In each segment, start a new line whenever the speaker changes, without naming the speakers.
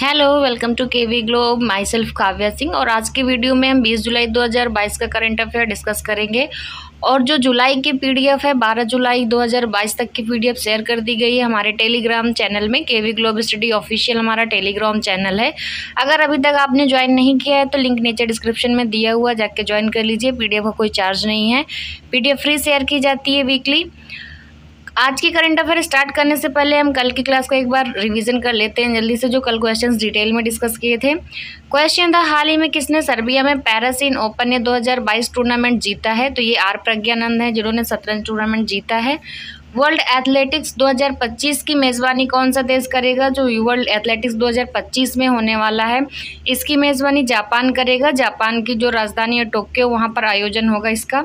Hello, welcome to KV Globe. Myself Kavya Singh. और आज की वीडियो में हम 20 जुलाई 2022 का करंट अफेयर डिस्कस करेंगे। और जो जुलाई की पीडीएफ है 12 जुलाई 2022 तक की पीडीएफ शेयर कर दी गई है हमारे टेलीग्राम चैनल में। केवी ग्लोब स्टडी ऑफिशियल हमारा टेलीग्राम चैनल है। अगर अभी तक आपने ज्वाइन नहीं किया है तो लिंक नीचे डिस्क्रिप्शन में दिया हुआ, जाके ज्वाइन कर लीजिए। पीडीएफ का कोई चार्ज नहीं है, पीडीएफ फ्री शेयर की जाती है वीकली। आज की करंट अफेयर स्टार्ट करने से पहले हम कल की क्लास का एक बार रिवीजन कर लेते हैं जल्दी से, जो कल क्वेश्चंस डिटेल में डिस्कस किए थे। क्वेश्चन था, हाल ही में किसने सर्बिया में पैरासिन ओपन 2022 टूर्नामेंट जीता है? तो ये आर प्रज्ञानंद है जिन्होंने शतरंज टूर्नामेंट जीता है। वर्ल्ड एथलेटिक्स 2025 की मेज़बानी कौन सा देश करेगा? जो वर्ल्ड एथलेटिक्स 2025 में होने वाला है इसकी मेज़बानी जापान करेगा। जापान की जो राजधानी है टोक्यो, वहाँ पर आयोजन होगा इसका।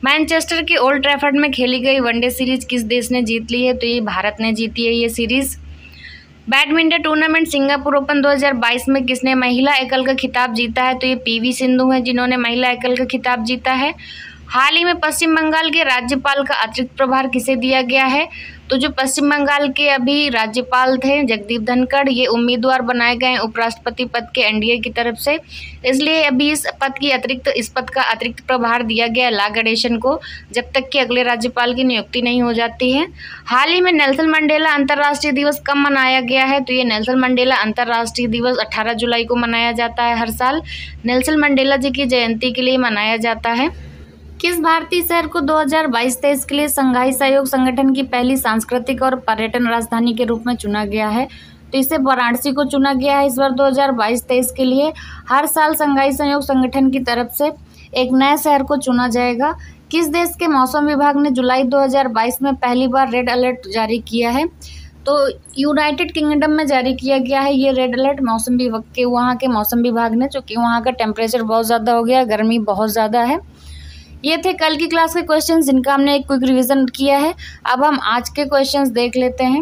मैनचेस्टर के ओल्ड ट्रैफर्ड में खेली गई वनडे सीरीज किस देश ने जीत ली है? तो ये भारत ने जीती है ये series. Badminton tournament Singapore open 2022 में किसने महिला एकल का खिताब जीता है? तो ये पीवी सिंधु है जिन्होंने महिला एकल का खिताब जीता है। हाल ही में पश्चिम बंगाल के राज्यपाल का अतिरिक्त प्रभार किसे दिया गया है? तो जो पश्चिम बंगाल के अभी राज्यपाल थे जगदीप धनखड़, ये उम्मीदवार बनाए गए हैं उपराष्ट्रपति पद के एनडीए की तरफ से, इसलिए अभी इस पद का अतिरिक्त प्रभार दिया गया ला गणेशन को, जब तक कि अगले राज्यपाल की नियुक्ति नहीं हो जाती है। हाल ही में नेल्सन मंडेला अंतर्राष्ट्रीय दिवस कब मनाया गया है? तो ये नेल्सन मंडेला अंतर्राष्ट्रीय दिवस 18 जुलाई को मनाया जाता है। हर साल नेल्सन मंडेला जी की जयंती के लिए मनाया जाता है। किस भारतीय शहर को 2022-23 के लिए संघाई सहयोग संगठन की पहली सांस्कृतिक और पर्यटन राजधानी के रूप में चुना गया है? तो इसे वाराणसी को चुना गया है इस बार 2022-23 के लिए। हर साल संघाई सहयोग संगठन की तरफ से एक नए शहर को चुना जाएगा। किस देश के मौसम विभाग ने जुलाई 2022 में पहली बार रेड अलर्ट जारी किया है? तो यूनाइटेड किंगडम में जारी किया गया है ये रेड अलर्ट मौसम विभाग के, वहाँ के मौसम विभाग ने, चूँकि वहाँ का टेम्परेचर बहुत ज़्यादा हो गया, गर्मी बहुत ज़्यादा है। ये थे कल की क्लास के क्वेश्चंस जिनका हमने एक क्विक रिवीजन किया है। अब हम आज के क्वेश्चंस देख लेते हैं।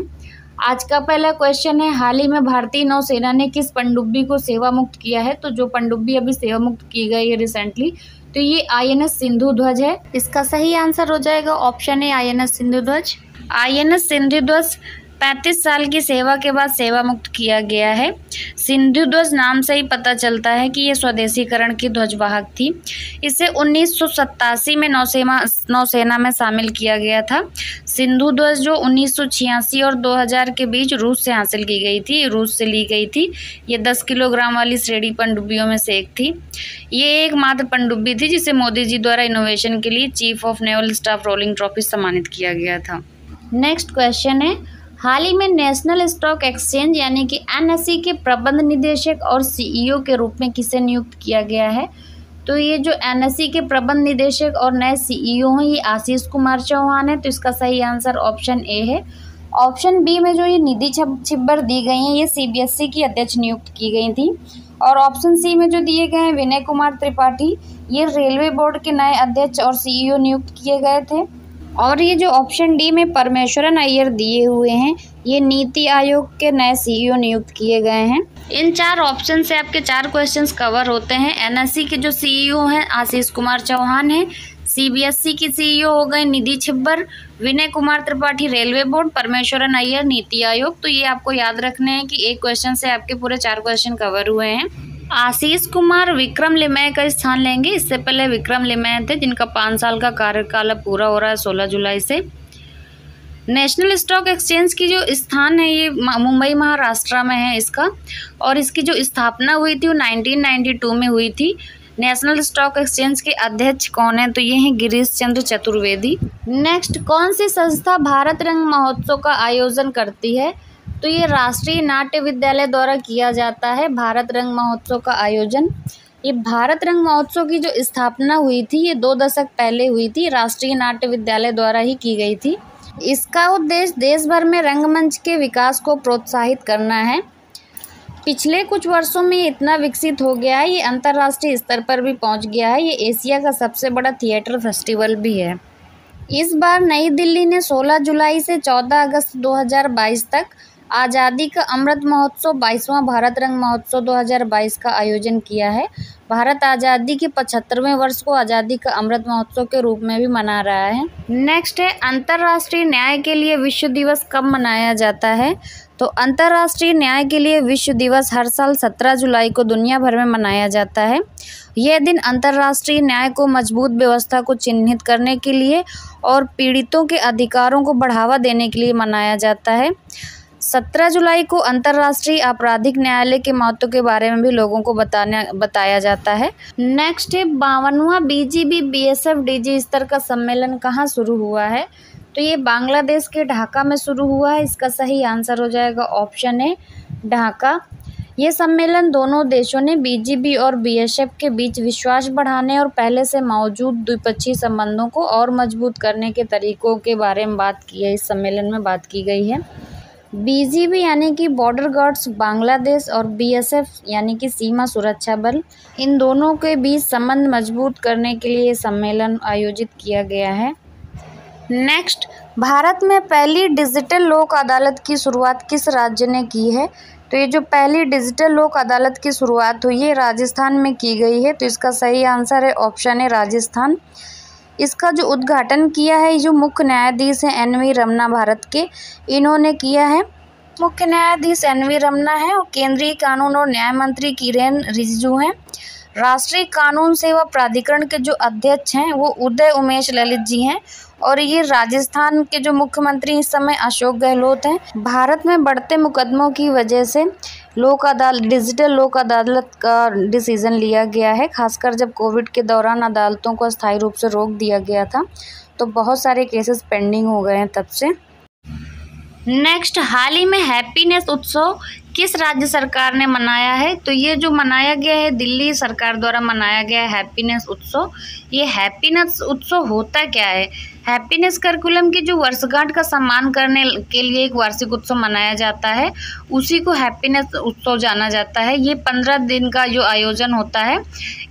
आज का पहला क्वेश्चन है, हाल ही में भारतीय नौसेना ने किस पनडुब्बी को सेवा मुक्त किया है? तो जो पनडुब्बी अभी सेवा मुक्त की गई है रिसेंटली, तो ये INS सिंधु ध्वज है। इसका सही आंसर हो जाएगा ऑप्शन ए, INS सिंधु ध्वज। INS सिंधु ध्वज 35 साल की सेवा के बाद सेवा मुक्त किया गया है। सिंधु ध्वज नाम से ही पता चलता है कि ये स्वदेशीकरण की ध्वजवाहक थी। इसे 1987 में नौसेना में शामिल किया गया था। सिंधु ध्वज जो 1986 और 2000 के बीच रूस से हासिल की गई थी, रूस से ली गई थी। ये 10 किलोग्राम वाली श्रेणी पनडुब्बियों में से एक थी। ये एकमात्र पनडुब्बी थी जिसे मोदी जी द्वारा इनोवेशन के लिए chief of naval staff rolling trophy सम्मानित किया गया था। नेक्स्ट क्वेश्चन है, हाल ही में नेशनल स्टॉक एक्सचेंज यानी कि NSE के प्रबंध निदेशक और CEO के रूप में किसे नियुक्त किया गया है? तो ये जो NSE के प्रबंध निदेशक और नए CEO हैं ये आशीष कुमार चौहान है। तो इसका सही आंसर ऑप्शन ए है। ऑप्शन बी में जो ये निधि छिब्बर दी गई हैं ये CBSE की अध्यक्ष नियुक्त की गई थी। और ऑप्शन सी में जो दिए गए हैं विनय कुमार त्रिपाठी, ये रेलवे बोर्ड के नए अध्यक्ष और CEO नियुक्त किए गए थे। और ये जो ऑप्शन डी में परमेश्वरन अय्यर दिए हुए हैं ये नीति आयोग के नए CEO नियुक्त किए गए हैं। इन 4 ऑप्शन से आपके 4 क्वेश्चंस कवर होते हैं। NSE के जो CEO हैं आशीष कुमार चौहान हैं, CBSE की CEO हो गए निधि छिब्बर, विनय कुमार त्रिपाठी रेलवे बोर्ड, परमेश्वरन अय्यर नीति आयोग। तो ये आपको याद रखने हैं कि एक क्वेश्चन से आपके पूरे 4 क्वेश्चन कवर हुए हैं। आशीष कुमार विक्रम लिमय का स्थान लेंगे। इससे पहले विक्रम लिमय थे जिनका 5 साल का कार्यकाल पूरा हो रहा है 16 जुलाई से। नेशनल स्टॉक एक्सचेंज की जो स्थान है ये मुंबई महाराष्ट्र में है इसका, और इसकी जो स्थापना हुई थी वो 1992 में हुई थी। नेशनल स्टॉक एक्सचेंज के अध्यक्ष कौन है? तो ये हैं गिरीश चंद्र चतुर्वेदी। नेक्स्ट, कौन सी संस्था भारत रंग महोत्सव का आयोजन करती है? तो ये राष्ट्रीय नाट्य विद्यालय द्वारा किया जाता है भारत रंग महोत्सव का आयोजन। ये भारत रंग महोत्सव की जो स्थापना हुई थी ये 2 दशक पहले हुई थी, राष्ट्रीय नाट्य विद्यालय द्वारा ही की गई थी। इसका उद्देश्य देश भर में रंगमंच के विकास को प्रोत्साहित करना है। पिछले कुछ वर्षों में इतना विकसित हो गया है, ये अंतर्राष्ट्रीय स्तर पर भी पहुंच गया है। ये एशिया का सबसे बड़ा थिएटर फेस्टिवल भी है। इस बार नई दिल्ली ने 16 जुलाई से 14 अगस्त 2022 तक आज़ादी का अमृत महोत्सव 22वां भारत रंग महोत्सव 2022 का आयोजन किया है। भारत आज़ादी के 75वें वर्ष को आज़ादी का अमृत महोत्सव के रूप में भी मना रहा है। नेक्स्ट है, अंतर्राष्ट्रीय न्याय के लिए विश्व दिवस कब मनाया जाता है? तो अंतर्राष्ट्रीय न्याय के लिए विश्व दिवस हर साल 17 जुलाई को दुनिया भर में मनाया जाता है। यह दिन अंतर्राष्ट्रीय न्याय को मजबूत व्यवस्था को चिन्हित करने के लिए और पीड़ितों के अधिकारों को बढ़ावा देने के लिए मनाया जाता है। 17 जुलाई को अंतर्राष्ट्रीय आपराधिक न्यायालय के महत्व के बारे में भी लोगों को बताया जाता है। नेक्स्ट है 52वां BGB BSF DG स्तर का सम्मेलन कहाँ शुरू हुआ है? तो ये बांग्लादेश के ढाका में शुरू हुआ है। इसका सही आंसर हो जाएगा ऑप्शन है ढाका। ये सम्मेलन दोनों देशों ने BGB और BSF के बीच विश्वास बढ़ाने और पहले से मौजूद द्विपक्षीय संबंधों को और मजबूत करने के तरीकों के बारे में बात की है। इस सम्मेलन में बात की गई है। BGB यानी कि बॉर्डर गार्ड्स बांग्लादेश और BSF यानी कि सीमा सुरक्षा बल, इन दोनों के बीच संबंध मजबूत करने के लिए सम्मेलन आयोजित किया गया है। नेक्स्ट, भारत में पहली डिजिटल लोक अदालत की शुरुआत किस राज्य ने की है? तो ये जो पहली डिजिटल लोक अदालत की शुरुआत हुई है राजस्थान में की गई है। तो इसका सही आंसर है ऑप्शन है राजस्थान। इसका जो उद्घाटन किया है जो मुख्य न्यायाधीश हैं NV रमना भारत के, इन्होंने किया है। मुख्य न्यायाधीश NV रमना है और केंद्रीय कानून और न्याय मंत्री किरेन रिजिजू हैं। राष्ट्रीय कानून सेवा प्राधिकरण के जो अध्यक्ष हैं वो उदय उमेश ललित जी हैं और ये राजस्थान के जो मुख्यमंत्री इस समय अशोक गहलोत हैं। भारत में बढ़ते मुकदमों की वजह से डिजिटल लोक अदालत का डिसीजन लिया गया है। खासकर जब कोविड के दौरान अदालतों को अस्थायी रूप से रोक दिया गया था तो बहुत सारे केसेस पेंडिंग हो गए हैं तब से। नेक्स्ट, हाल ही में हैप्पीनेस उत्सव किस राज्य सरकार ने मनाया है? तो ये जो मनाया गया है दिल्ली सरकार द्वारा मनाया गया है हैप्पीनेस उत्सव। ये हैप्पीनेस उत्सव होता क्या है? हैप्पीनेस करिकुलम की जो वर्षगांठ का सम्मान करने के लिए एक वार्षिक उत्सव मनाया जाता है, उसी को हैप्पीनेस उत्सव जाना जाता है। ये 15 दिन का जो आयोजन होता है,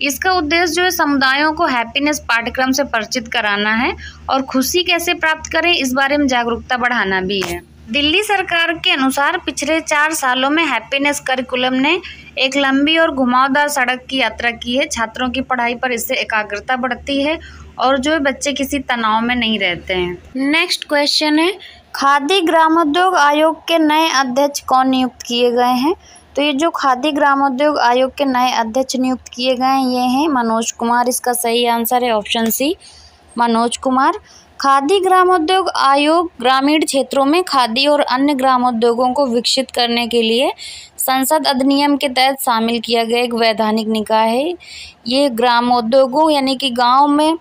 इसका उद्देश्य जो है समुदायों को हैप्पीनेस पाठ्यक्रम से परिचित कराना है और खुशी कैसे प्राप्त करें इस बारे में जागरूकता बढ़ाना भी है। दिल्ली सरकार के अनुसार पिछले 4 सालों में हैप्पीनेस करिकुलम ने एक लंबी और घुमावदार सड़क की यात्रा की है। छात्रों की पढ़ाई पर इससे एकाग्रता बढ़ती है और जो बच्चे किसी तनाव में नहीं रहते हैं। नेक्स्ट क्वेश्चन है, खादी ग्रामोद्योग आयोग के नए अध्यक्ष कौन नियुक्त किए गए हैं? तो ये जो खादी ग्रामोद्योग आयोग के नए अध्यक्ष नियुक्त किए गए हैं ये हैं मनोज कुमार। इसका सही आंसर है ऑप्शन सी मनोज कुमार। खादी ग्रामोद्योग आयोग ग्रामीण क्षेत्रों में खादी और अन्य ग्रामोद्योगों को विकसित करने के लिए संसद अधिनियम के तहत शामिल किया गया एक वैधानिक निकाय है। ये ग्रामोद्योगों यानी कि गांव में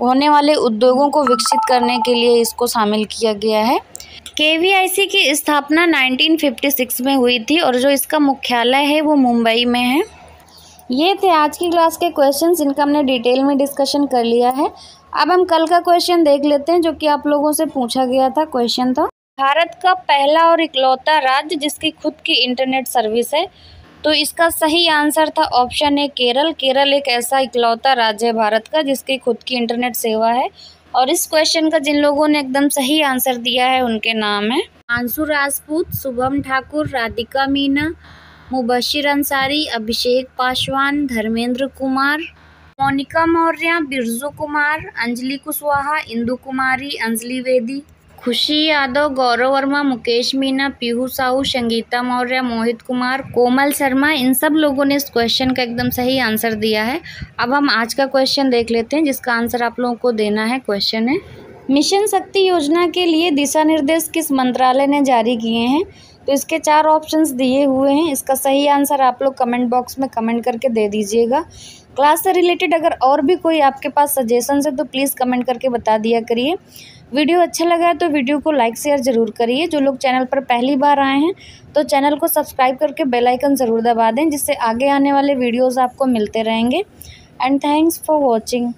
होने वाले उद्योगों को विकसित करने के लिए इसको शामिल किया गया है। KVIC की स्थापना 1956 में हुई थी और जो इसका मुख्यालय है वो मुंबई में है। ये थे आज की क्लास के क्वेश्चंस, इनका हमने डिटेल में डिस्कशन कर लिया है। अब हम कल का क्वेश्चन देख लेते हैं जो कि आप लोगों से पूछा गया था। क्वेश्चन था, भारत का पहला और इकलौता राज्य जिसकी खुद की इंटरनेट सर्विस है। तो इसका सही आंसर था ऑप्शन ए केरल। केरल एक ऐसा इकलौता राज्य है भारत का जिसकी खुद की इंटरनेट सेवा है। और इस क्वेश्चन का जिन लोगों ने एकदम सही आंसर दिया है उनके नाम है आंशु राजपूत, शुभम ठाकुर, राधिका मीना, मुबशिर अंसारी, अभिषेक पासवान, धर्मेंद्र कुमार, मोनिका मौर्य, बिरजू कुमार, अंजलि कुशवाहा, इंदु कुमारी, अंजलि वेदी, खुशी यादव, गौरव वर्मा, मुकेश मीना, पीहू साहू, संगीता मौर्य, मोहित कुमार, कोमल शर्मा, इन सब लोगों ने इस क्वेश्चन का एकदम सही आंसर दिया है। अब हम आज का क्वेश्चन देख लेते हैं जिसका आंसर आप लोगों को देना है। क्वेश्चन है, मिशन शक्ति योजना के लिए दिशा निर्देश किस मंत्रालय ने जारी किए हैं? तो इसके 4 ऑप्शंस दिए हुए हैं। इसका सही आंसर आप लोग कमेंट बॉक्स में कमेंट करके दे दीजिएगा। क्लास से रिलेटेड अगर और भी कोई आपके पास सजेशंस है तो प्लीज़ कमेंट करके बता दिया करिए। वीडियो अच्छा लगा है तो वीडियो को लाइक शेयर ज़रूर करिए। जो लोग चैनल पर पहली बार आए हैं तो चैनल को सब्सक्राइब करके बेल आइकन ज़रूर दबा दें जिससे आगे आने वाले वीडियोज़ आपको मिलते रहेंगे। And thanks for watching.